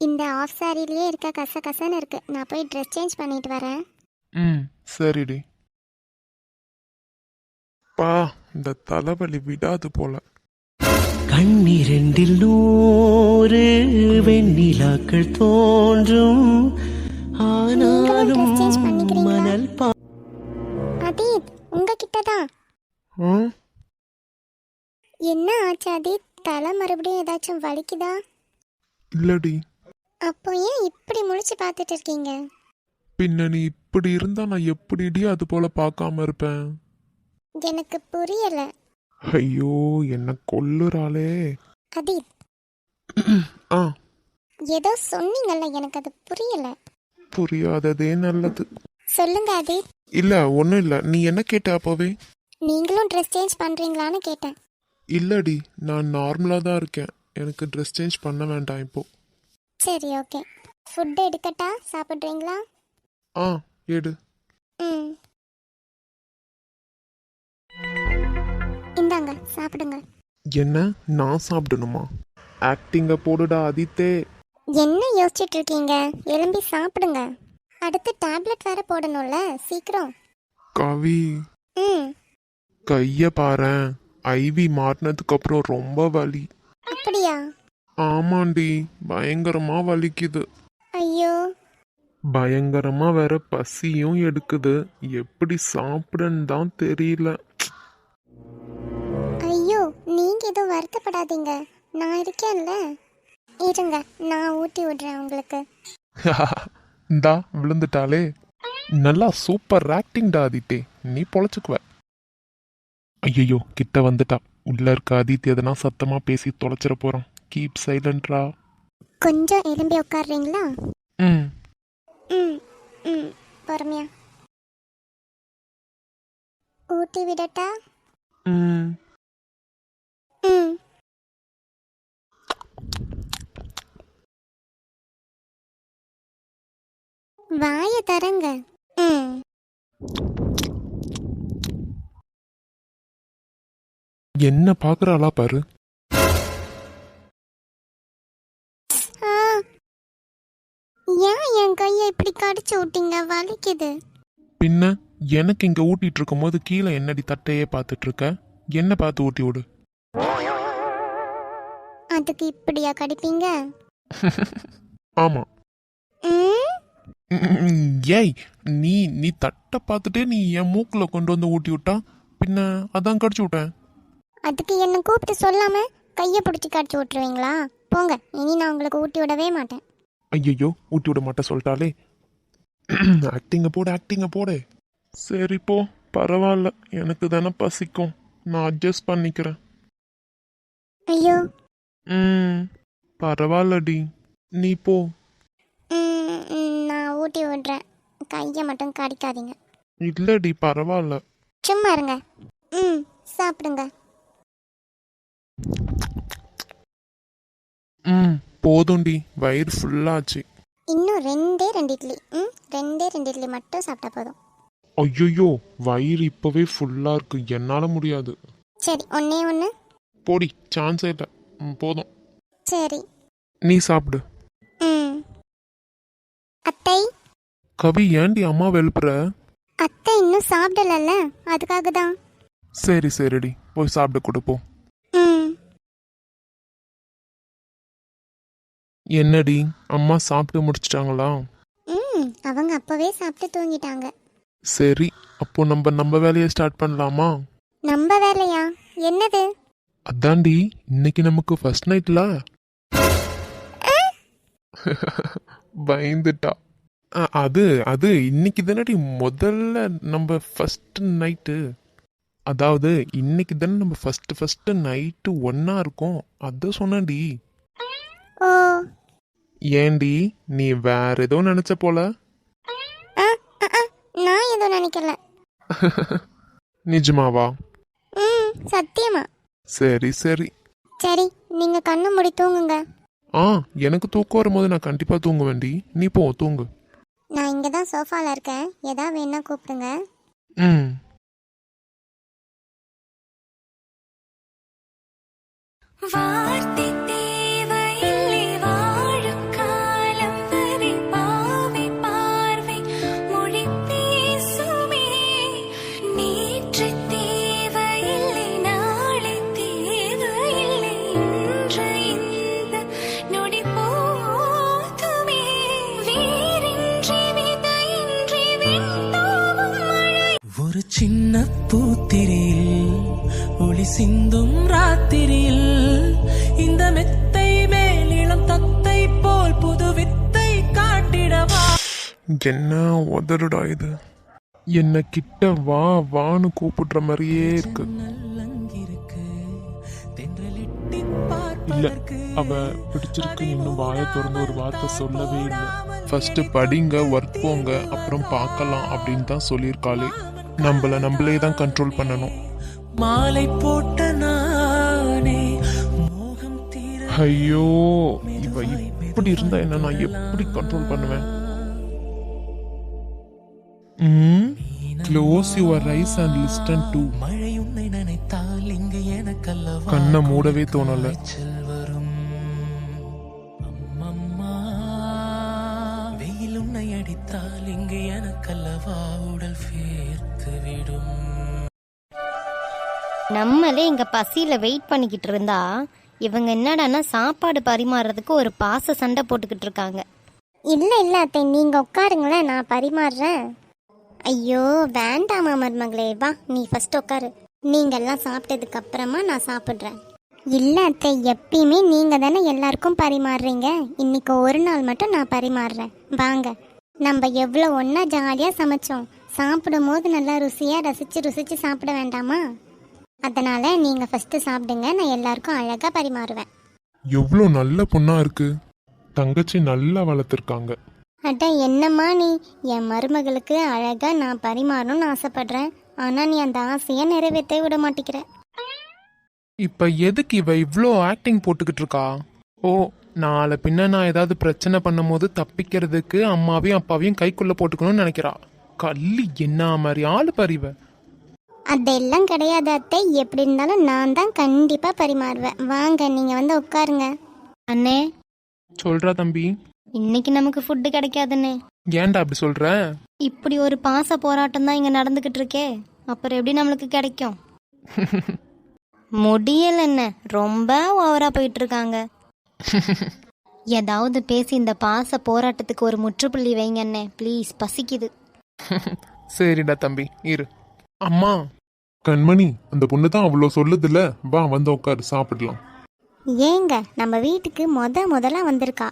இந்த ஆஃப் சாரிலேயே இருக்க கசகசன்னு இருக்கு. நான் போய் ட்ரெஸ் சேஞ்ச் பண்ணிட்டு வரேன். ம் சரிடி. பா, இந்த தலைவலி விடாது போல. கண்ணிரண்டில் நூறு வெண்ணிலாக்கள் தோன்றும் நீங்களும் ட்ரெஸ் சேஞ்ச் ஆனாலும் பண்ணிக்கிறீங்களா? மணல் அதீத், உங்ககிட்ட தான். ஆ என்ன ஆச்சு அதீத்? தலை மறுபடியும் ஏதாச்சும் வலிக்குதா? இல்லடி. அப்போ ஏன் இப்படி முழிச்சு பார்த்துட்டு இருக்கீங்க? பின்ன நீ இப்படி இருந்தா நான் எப்படிடி அது போல பார்க்காம இருப்பேன்? எனக்கு புரியல. ஐயோ, என்ன கொல்லுறாளே. அதீத், ஆ ஏதோ சொன்னீங்கல்ல, எனக்கு அது புரியல. புரியாததே நல்லது. சொல்லுங்க அதீத். இல்ல, ஒன்றும் இல்லை. நீ என்ன கேட்ட அப்போவே? நீங்களும் ட்ரெஸ் சேஞ்ச் பண்றீங்களான்னு கேட்டேன். இல்லடி, நான் நார்மலாக தான் இருக்கேன். எனக்கு ட்ரெஸ் சேஞ்ச் பண்ண வேண்டாம் இப்போ. சரி, ஓகே. ஃபுட் எடுக்கட்டா? சாப்பிட்றீங்களா? ஆ எடு. ம், இந்தாங்க சாப்பிடுங்க. என்ன, நான் சாப்பிடணுமா? ஆக்டிங்க போடுடா அதித்தே. என்ன யோசிச்சுட்டு இருக்கீங்க? எலும்பி சாப்பிடுங்க. அடுத்து டேப்லெட் வேற போடணும்ல, சீக்கிரம். கவி, ம், கைய பாரேன். ஐவி மாட்டினதுக்கு அப்புறம் ரொம்ப வலி. அப்படியா? ஆமாண்டி, பயங்கரமா வலிக்குது. ஐயோ, பயங்கரமா வேற பசியும் எடுக்குது. எப்படி சாப்பிடன்னு தான் தெரியல. ஐயோ, நீங்க எதுவும் வருத்தப்படாதீங்க, நான் இருக்கேன்ல. இருங்க, நான் ஊட்டி விடுறேன் உங்களுக்கு. இந்தா விழுந்துட்டாலே. நல்லா சூப்பர் ஆக்டிங்டா அதித்தே. நீ பொழைச்சுக்குவ. ஐயோ, கிட்ட வந்துட்டா. உள்ள இருக்க அதித்தி எதனா சத்தமா பேசி தொலைச்சிட போறான். கீப் சைலண்ட்ரா. கொஞ்சம் எலும்பி உட்காடுறீங்களா? ம் ம் ம், பொறுமையா. ஊட்டி விடட்டா? ம் ம், வாய தரங்க. ம், என்ன பாக்குறாளா பாரு. ஆ, ஏன் என் கையை இப்படி கடிச்சு விட்டீங்க? வலிக்குது. பின்ன எனக்கு இங்க ஊட்டிட்டு இருக்கும் போது கீழே என்னடி தட்டையே பார்த்துட்டு இருக்க? என்ன பார்த்து ஊட்டி விடு. அதுக்கு இப்படியா கடிப்பீங்க? ஆமா. ம், ஏய், நீ நீ தட்டை பார்த்துட்டே நீ என் மூக்குல கொண்டு வந்து ஊட்டி விட்டா பின்ன அதான் கடிச்சு விட்டேன். அதுக்கு என்ன கூப்பிட்டு சொல்லாம கையை பிடிச்சி கடிச்சு விட்டுருவீங்களா? போங்க, இனி நான் உங்களுக்கு ஊட்டி விடவே மாட்டேன். ஐயோ, ஊட்டி விட மாட்டேன் சொல்லிட்டாலே. ஆக்டிங்க போடு, ஆக்டிங்க போடு. சரி போ, பரவாயில்ல. எனக்கு தானே பசிக்கும். நான் அட்ஜஸ்ட் பண்ணிக்கிறேன். ஐயோ. ம் பரவாயில்லடி, நீ போ. நான் ஊட்டி விடுறேன், கையை மட்டும் கடிக்காதீங்க. இல்லடி, பரவாயில்ல. சும்மா இருங்க. ம், சாப்பிடுங்க. ம் போதும்டி, வயிறு ஃபுல்லாச்சு. இன்னும் ரெண்டு இட்லி. ம், ரெண்டு இட்லி மட்டும் சாப்பிட்டா போதும். ஐயோ, வயிறு இப்பவே ஃபுல்லா இருக்கு. என்னால முடியாது. சரி, ஒண்ணே ஒன்று. போடி, சான்ஸே இல்லை. போதும். சரி. நீ சாப்பிடு. ம். அத்தை. கவி, ஏண்டி அம்மா எழுப்புற? அத்தை இன்னும் சாப்பிடலல்ல, அதுக்காக தான். சரி சரிடி, போய் சாப்பிட கொடுப்போம். ம். என்னடி, அம்மா சாப்பிட்டு முடிச்சிட்டாங்களா? ம், அவங்க அப்பவே சாப்பிட்டு தூங்கிட்டாங்க. சரி, அப்போ நம்ம வேலையை ஸ்டார்ட் பண்ணலாமா? நம்ம வேலையா? என்னது? அதாண்டி, இன்னைக்கு நமக்கு ஃபர்ஸ்ட் நைட்ல. பயந்துட்டா. அது அது இன்னைக்கு தானடி முதல்ல நம்ம ஃபர்ஸ்ட் நைட்டு. அதாவது இன்னைக்கு தானே நம்ம ஃபர்ஸ்ட் நைட்டு ஒன்னா இருக்கோம். அத சொன்னடி. ஓ. ஏண்டி, நீ வேற ஏதோ நினைச்ச போல. ஆ, நான் எதுவும் நினைக்கல. நிஜமாவா? ம், சத்தியமா. சரி சரி. சரி, நீங்க கண்ணு மூடி தூங்குங்க. ஆ, எனக்கு தூக்கம் வரும்போது நான் கண்டிப்பா தூங்குவேன்டி. நீ போ தூங்கு. நான் இங்க தான் சோஃபால இருக்கேன், ஏதாவது வேணா கூப்பிடுங்க. ம் வார்த்தை தேவையில்லை வாழும் காலம். சின்ன பூத்திரியில் ஒளி சிந்தும் ராத்திரியில் இந்த மெத்தை மேலிளம் தத்தை போல் புது வித்தை காட்டிடவா. என்ன உதறுடா இது, என்ன கிட்ட வா வான்னு கூப்பிடுற மாதிரியே இருக்கு. நல்லங்கிருக்கு தென்றலிட்டி இல்ல, பார்ப்பதற்கு அவ பிடிச்சிருக்கு இன்னும் வாயை திறந்து ஒரு வார்த்தை சொல்லவே இல்லை. ஃபர்ஸ்ட் படிங்க, ஒர்க் போங்க, அப்புறம் பார்க்கலாம் அப்படின்னு தான் சொல்லியிருக்காளே. நம்மளே தான் கண்ட்ரோல் பண்ணணும். மாலை போட்ட நானே மோகம் தீர ஐயோ, இவ இப்படி இருந்தா என்ன நான் எப்படி கண்ட்ரோல் பண்ணுவேன்? Close your eyes and listen to. மழை உன்னை நினைத்தால் இங்கு எனக்கல்லவா கண்ணை மூடவே தோணல. காய்ச்சல் வரும். அம்மம்மா வெயில் உன்னை அடித்தால் இங்கு எனக்கல்லவா உடல் வேர்த்து விடும். நம்மளே இங்க பசியில வெயிட் பண்ணிக்கிட்டு இருந்தா இவங்க என்னடான்னா சாப்பாடு பரிமாறுறதுக்கு ஒரு பாச சண்டை போட்டுக்கிட்டு இருக்காங்க. இல்லை அத்தை, நீங்கள் உட்காருங்களேன், நான் பரிமாறுறேன். ஐயோ வேண்டாமா மருமகளே, வா நீ ஃபர்ஸ்ட் உட்காரு. நீங்கள்லாம் சாப்பிட்டதுக்கு அப்புறமா நான் சாப்பிட்றேன். இல்லை அத்தை, எப்பயுமே நீங்கள் தானே எல்லாருக்கும் பரிமாறுறீங்க. இன்னைக்கு ஒரு நாள் மட்டும் நான் பரிமாறுறேன். வாங்க, நம்ம எவ்வளோ ஒன்றா ஜாலியாக சமைச்சோம். சாப்பிடும் போது நல்லா ருசியாக ரசித்து சாப்பிட வேண்டாமா? அதனால நீங்கள் ஃபஸ்ட்டு சாப்பிடுங்க, நான் எல்லாருக்கும் அழகாக பரிமாறுவேன். எவ்வளோ நல்ல பொண்ணா இருக்கு. தங்கச்சி நல்லா வளர்த்துருக்காங்க. அட என்னம்மா நீ, என் மருமகளுக்கு அழகாக நான் பரிமாறணும்னு ஆசைப்படுறேன். ஆனால் நீ அந்த ஆசையை நிறைவேற்ற விட மாட்டேங்கிற. இப்ப எதுக்கு இவ இவ்வளோ ஆக்டிங் போட்டுக்கிட்டு இருக்கா? ஓ, நாளை பின்ன நான் ஏதாவது பிரச்சனை பண்ணும் போது தப்பிக்கிறதுக்கு அம்மாவையும் அப்பாவையும் கைக்குள்ள போட்டுக்கணும்னு நினைக்கிறா. கள்ளி என்ன மாதிரி ஆளு பறிவ. அதெல்லாம் கிடையாது அத்தை, எப்படி இருந்தாலும் நான் தான் கண்டிப்பாக பரிமாறுவேன். வாங்க நீங்கள் வந்து உட்காருங்க. அண்ணே, சொல்றா தம்பி. இன்னைக்கு நமக்கு ஃபுட்டு கிடைக்காதுண்ணே. ஏன்டா அப்படி சொல்ற? இப்படி ஒரு பாச போராட்டம் தான் இங்க நடந்துகிட்டு இருக்கே, அப்புறம் எப்படி நம்மளுக்கு கிடைக்கும்? முடியல என்ன, ரொம்ப ஓவரா போயிட்டு இருக்காங்க. ஏதாவது பேசி இந்த பாச போராட்டத்துக்கு ஒரு முற்றுப்புள்ளி வைங்க அண்ணே, ப்ளீஸ், பசிக்குது. சரிடா தம்பி, இரு. அம்மா, கண்மணி, அந்த பொண்ணு தான் அவ்வளோ சொல்லுதுல, வா வந்து உட்காரு சாப்பிடலாம். ஏங்க, நம்ம வீட்டுக்கு முதல்ல வந்திருக்கா,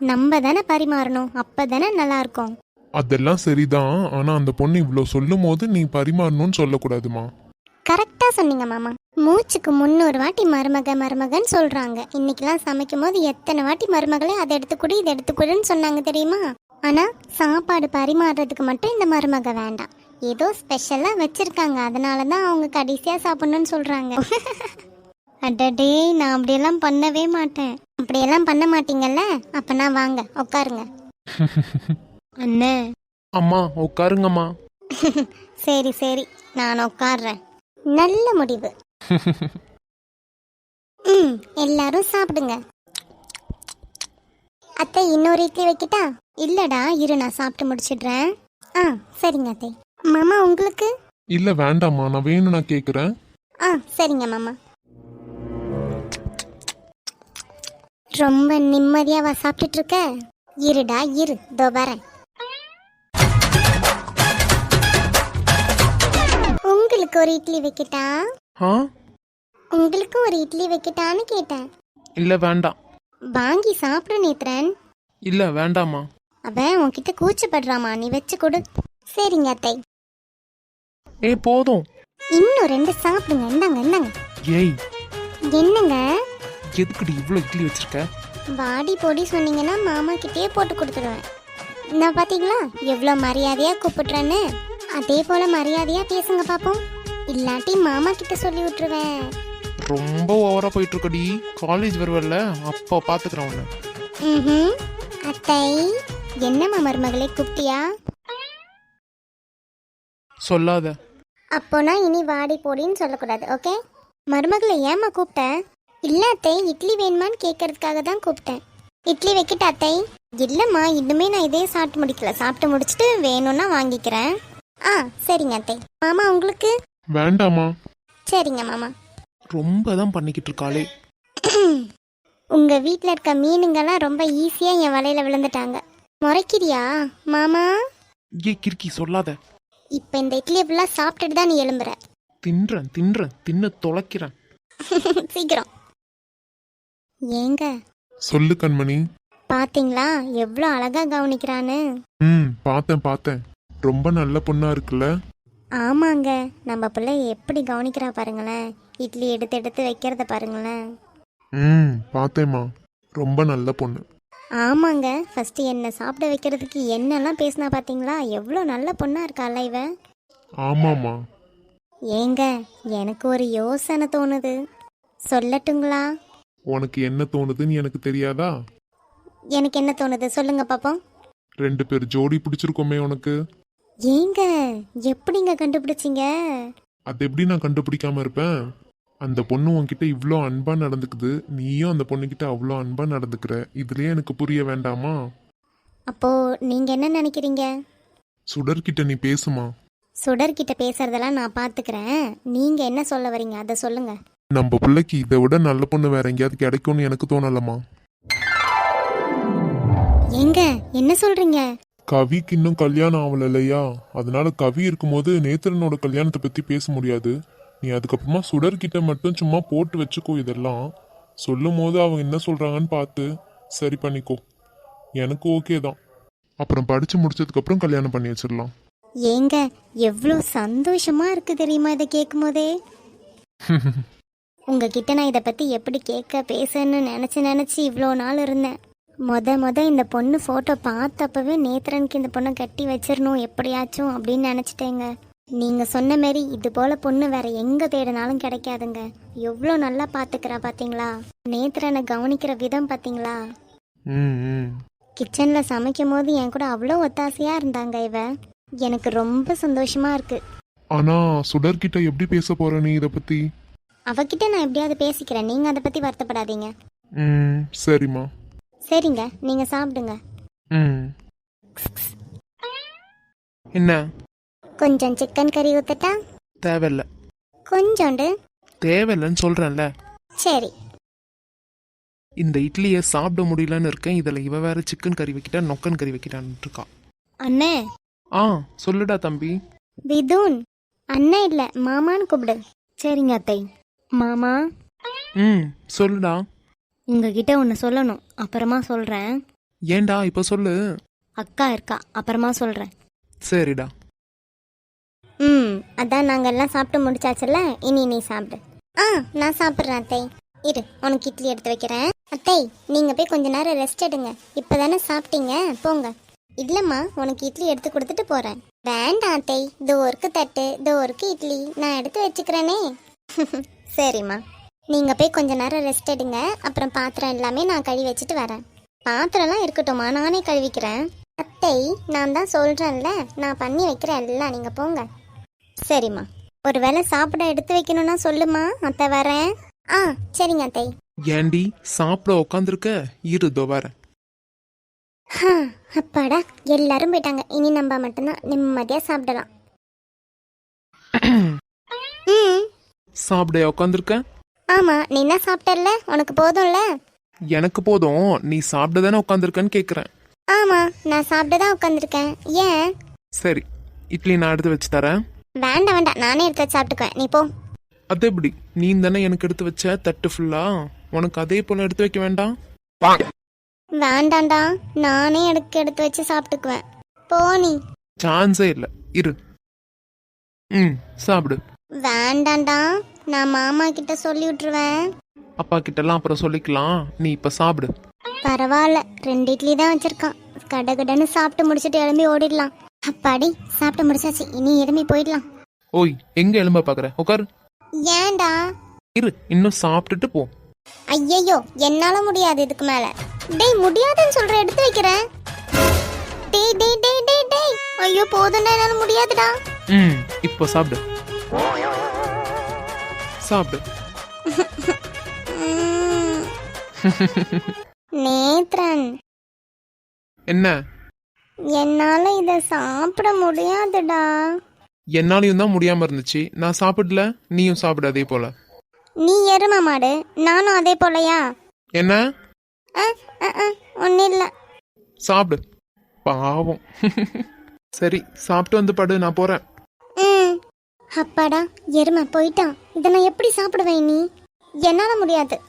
நம்ம தானே பரிமாறணும், அப்போ தானே நல்லா இருக்கும். அதெல்லாம் சரிதான், ஆனா அந்த பொண்ணு இவ்வளோ சொல்லும் போது நீ பரிமாறணும்னு சொல்லக்கூடாதுமா. கரெக்டாக சொன்னீங்க மாமா. மூச்சுக்கு 300 வாட்டி மருமகன்னு சொல்கிறாங்க. இன்னைக்கெல்லாம் சமைக்கும் போது எத்தனை வாட்டி மருமகளே அதை எடுத்துக்கூட இதை எடுத்துக்கூடன்னு சொன்னாங்க தெரியுமா? ஆனால் சாப்பாடு பரிமாறுறதுக்கு மட்டும் இந்த மருமக வேண்டாம். ஏதோ ஸ்பெஷலாக வச்சுருக்காங்க, அதனால தான் அவங்க கடைசியாக சாப்பிட்ணுன்னு சொல்கிறாங்க. அடடே, நான் அப்படியெல்லாம் பண்ணவே மாட்டேன். அப்படியெல்லாம் பண்ண மாட்டீங்கல்ல? அப்பனா வாங்க உட்காருங்க. அண்ணே, அம்மா உட்காருங்கம்மா. சரி நான் உட்கார்றேன். நல்ல முடிவு. எல்லாரும் சாப்பிடுங்க. அத்தை, இன்னொரு இட்லி வைக்கிட்டா? இல்லடா, இரு நான் சாப்பிட்டு முடிச்சிடுறேன். சரிங்க அத்தை. மாமா உங்களுக்கு? இல்ல வேண்டாம்மா, நான் வேணும்னா கேக்குறேன். சரிங்க மாமா. ரொம்ப நிம்மதியாவா சாப்பிட்டுட்டு இருக்க? இருடா இரு, இதோ வரேன். உங்களுக்கு ஒரு இட்லி வைக்கிட்டா? உங்களுக்கு ஒரு இட்லி வைக்கிட்டான்னு கேட்டேன். இல்ல வேண்டாம். வாங்கி சாப்பிடு நேத்ரன். இல்ல வேண்டாமா. அவன் உன்கிட்ட கூச்சப்படுறாமா, நீ வச்சு கொடு. சரிங்க அத்தை. போதும். இன்னும் 2 சாப்பிடுங்க. இந்தாங்க. ஏய், என்னங்க? எதுக்குடி இவ்வளோ இட்லி வச்சிருக்க? வாடி பொடி சொன்னீங்கன்னா மாமா கிட்டேயே போட்டு கொடுத்துடுவேன். நான் பாத்தீங்களா எவ்வளோ மரியாதையா கூப்பிடுறேன்னு? அதே போல மரியாதையா பேசுங்க பாப்போம், இல்லாட்டி மாமா கிட்ட சொல்லி விட்டுருவேன். ரொம்ப ஓவரா போயிட்டு இருக்கடி. காலேஜ் வருவல்ல, அப்போ பாத்துக்கிறேன் உன்னை. அத்தை, என்னம்மா மருமகளே கூப்பிட்டியா? சொல்லாத. அப்போனா இனி வாடி போடின்னு சொல்லக்கூடாது, ஓகே? மருமகளை ஏம்மா கூப்பிட்ட? இல்ல அத்தை, இட்லி வேணுமான்னு கேட்கறதுக்காக தான் கூப்பிட்டேன். இட்லி வைக்கிட்ட அத்தை? இல்லைம்மா, இன்னுமே நான் இதே சாப்பிட்டு முடிக்கல. சாப்பிட்டு முடிச்சுட்டு வேணும்னா வாங்கிக்கிறேன். சரிங்க அத்தை. மாமா உங்களுக்கு? வேண்டாமா. சரிங்க மாமா. ரொம்ப தான் பண்ணிக்கிட்டு இருக்காளே. உங்க வீட்டில் இருக்க மீனுங்கெல்லாம் ரொம்ப ஈஸியாக என் வலையில விழுந்துட்டாங்க. முறைக்கிறியா மாமா? கிறுக்கி சொல்லாத. இப்போ இந்த இட்லியை ஃபுல்லாக சாப்பிட்டுட்டு தான் நீ எழும்புற. தின்றேன் தின்றேன் தின்னு தொலைக்கிறேன். சீக்கிரம். ஏங்க சொல்லு கண்மணி. பாத்தீங்களா எவ்வளோ அழகா கவனிக்கிறான்னு? பார்த்தேன். ரொம்ப நல்ல பொண்ணா இருக்குல்ல? ஆமாங்க, நம்ம பிள்ளை எப்படி கவனிக்கிறா பாருங்களேன். இட்லி எடுத்து எடுத்து வைக்கிறத பாருங்களேன். பார்த்தேம்மா, ரொம்ப நல்ல பொண்ணு. ஆமாங்க, ஃபர்ஸ்ட் என்ன சாப்பிட வைக்கிறதுக்கு என்னெல்லாம் பேசினா பாத்தீங்களா? எவ்வளோ நல்ல பொண்ணா இருக்கால இவ. ஆமாம்மா. ஏங்க எனக்கு ஒரு யோசனை தோணுது, சொல்லட்டுங்களா? உனக்கு என்ன தோணுதுன்னு எனக்கு தெரியாதா? எனக்கு என்ன தோணுது சொல்லுங்க பாப்போம். 2 பேர் ஜோடி பிடிச்சிருக்கோமே உனக்கு. ஏங்க எப்படிங்க கண்டுபிடிச்சிங்க? அது எப்படி நான் கண்டுபிடிக்காம இருப்பேன்? அந்த பொண்ணு உன்கிட்ட இவ்வளோ அன்பா நடந்துக்குது, நீயும் அந்த பொண்ணுகிட்ட அவ்வளோ அன்பா நடந்துக்கிற. இதுலயே எனக்கு புரிய வேண்டாமா? அப்போ நீங்க என்ன நினைக்கிறீங்க? சுடர்கிட்ட நீ பேசுமா. சுடர்கிட்ட பேசுறதெல்லாம் நான் பாத்துக்கிறேன். நீங்க என்ன சொல்ல வரீங்க அதை சொல்லுங்க. நம்ம பிள்ளைக்கு இதை விட நல்ல பொண்ணு வேற எங்கேயாவது கிடைக்கும்னு எனக்கு தோணலம்மா. ஏங்க என்ன சொல்றீங்க? கவிக்கு இன்னும் கல்யாணம் ஆகல இல்லையா? அதனால கவி இருக்கும்போது நேத்திரனோட கல்யாணத்தை பத்தி பேச முடியாது. நீ அதுக்கப்புறமா சுடர்கிட்ட மட்டும் சும்மா போட்டு வச்சுக்கோ. இதெல்லாம் சொல்லும் போது அவங்க என்ன சொல்றாங்கன்னு பார்த்து சரி பண்ணிக்கோ. எனக்கு ஓகே தான். அப்புறம் படிச்சு முடிச்சதுக்கு அப்புறம் கல்யாணம் பண்ணி வச்சிடலாம். ஏங்க எவ்வளோ சந்தோஷமா இருக்கு தெரியுமா இதை கேட்கும் போதே. உங்ககிட்ட நான் இதை பத்தி எப்படி கேட்க பேசன்னு நினைச்சு இவ்வளோ நாள் இருந்தேன். மொத இந்த பொண்ணு ஃபோட்டோ பார்த்தப்பவே நேத்ரனுக்கு இந்த பொண்ணை கட்டி வச்சிடணும் எப்படியாச்சும் அப்படின்னு நினச்சிட்டேங்க. நீங்கள் சொன்ன மாரி இது போல் பொண்ணு வேற எங்கே தேடினாலும் கிடைக்காதுங்க. எவ்வளோ நல்லா பார்த்துக்கிறா பார்த்தீங்களா? நேத்ரனை கவனிக்கிற விதம் பார்த்தீங்களா? கிச்சனில் சமைக்கும் போது என் கூட அவ்வளோ ஒத்தாசையாக இருந்தாங்க இவ. எனக்கு ரொம்ப சந்தோஷமா இருக்கு. ஆனா சுடர்கிட்ட எப்படி பேச போற நீ இதை பத்தி? அவகிட்ட நான் எப்படியாவது பேசிக்கிறேன், நீங்கள் அதை பற்றி வருத்தப்படாதீங்க. சரிம்மா. சரிங்க, நீங்கள் சாப்பிடுங்க. என்ன? கொஞ்சம் சிக்கன் கறி ஊற்றட்டா? தேவையில்ல. கொஞ்சோண்டு. தேவையில்லன்னு சொல்றேன்ல. சரி. இந்த இட்லியை சாப்பிட முடியலன்னு இருக்கேன், இதில் இவ வேற சிக்கன் கறி வைக்கிட்டா நொக்கன் கறி வைக்கிட்டான்னு இருக்கா. அண்ணே. சொல்லுடா தம்பி. விதுன். அண்ணன் இல்லை மாமான்னு கூப்பிடு. சரிங்க அத்தை. மாமா. சொல்லுடா. உங்ககிட்ட ஒன்று சொல்லணும், அப்புறமா சொல்கிறேன். ஏண்டா இப்போ சொல்லு. அக்கா இருக்கா, அப்புறமா சொல்கிறேன். சரிடா. அதான் நாங்கள் எல்லாம் சாப்பிட்டு முடிச்சாச்சுல்ல, இனி நீ சாப்பிடு. நான் சாப்பிட்றேன் அத்தை. இரு, உனக்கு இட்லி எடுத்து வைக்கிறேன். அத்தை நீங்கள் போய் கொஞ்ச நேரம் ரெஸ்ட் எடுங்க. இப்போ தானே சாப்பிட்டீங்க, போங்க. இல்லைம்மா, உனக்கு இட்லி எடுத்து கொடுத்துட்டு போகிறேன். வேண்டாம் அத்தை, தோருக்கு தட்டு, தோருக்கு இட்லி நான் எடுத்து வச்சுக்கிறேனே. சரிம்மா, நீங்கள் போய் கொஞ்ச நேரம் ரெஸ்ட் எடுங்க. அப்புறம் பாத்திரம் எல்லாமே நான் கழுவி வச்சுட்டு வரேன். பாத்திரம்லாம் இருக்கட்டும்மா, நானே கழுவிக்கிறேன். அத்தை நான் தான் சொல்கிறேன்ல, நான் பண்ணி வைக்கிறேன் எல்லாம், நீங்கள் போங்க. சரிம்மா. ஒரு வேளை சாப்பிட எடுத்து வைக்கணும்னா சொல்லுமா, அத்தை வரேன். சரிங்க அத்தை. ஏண்டி சாப்பிட உக்காந்துருக்க? இருதோ வரேன். அப்பாடா, எல்லாரும் போயிட்டாங்க. இனி நம்ம மட்டும்தான் நிம்மதியாக சாப்பிடலாம். சாப்பிட உக்காந்துருக்க? ஆமாம், நீ என்ன சாப்பிட்டல, உனக்கு போதும்ல? எனக்கு போதும், நீ சாப்பிட தானே உட்காந்துருக்கன்னு கேட்குறேன். ஆமாம், நான் சாப்பிட்டு தான் உட்காந்துருக்கேன். ஏன்? சரி, இட்லி நான் எடுத்து வச்சு தரேன். வேண்டாம், நானே எடுத்து வச்சு சாப்பிட்டுக்குவேன், நீ போ. அது எப்படி? நீ தானே எனக்கு எடுத்து வச்ச தட்டு ஃபுல்லா, உனக்கு அதே போல எடுத்து வைக்க வேண்டாம்? வேண்டாண்டா, நானே எடுத்து வச்சு சாப்பிட்டுக்குவேன், போ நீ. சான்ஸே இல்லை, இரு. சாப்பிடு. வேண்டாண்டா, நான் மாமா கிட்ட சொல்லி விட்டுருவேன். அப்பா கிட்டலாம் அப்புறம் சொல்லிக்கலாம், நீ இப்ப சாப்பிடு. பரவாயில்ல, 2 இட்லி தான் வச்சிருக்கான். கடகடன்னு சாப்பிட்டு முடிச்சுட்டு எழும்பி ஓடிடலாம். அப்பாடி, சாப்பிட்டு முடிச்சாச்சு, இனி எழும்பி போயிடலாம். ஓய், எங்க எலும்ப பாக்குற? உட்காரு. ஏன்டா? இரு, இன்னும் சாப்பிட்டுட்டு போ. ஐயையோ, என்னால முடியாது இதுக்கு மேல. டேய், முடியாதுன்னு சொல்ற, எடுத்து வைக்கிறேன். டேய் டேய் டேய் டேய் டேய், ஐயோ போதும்டா, என்னால முடியாதுடா. இப்போ சாப்பிடு. சாப்பிடு. நேத்ரன், என்ன? என்னால இத சாப்பிட முடியாதுடா. என்னாலையும் தான் முடியாம இருந்துச்சு, நான் சாப்பிடல, நீயும் சாப்பிடு அதே போல. நீ எரும மாடு, நானும் அதே போலயா? என்ன? ஒன்னும் இல்ல. சாப்பிடு. பாவம். சரி, சாப்பிட்டு வந்து படு, நான் போறேன். அப்பாடா, எருமை போயிட்டான். இதை நான் எப்படி சாப்பிடுவேன் நீ? என்னால முடியாது.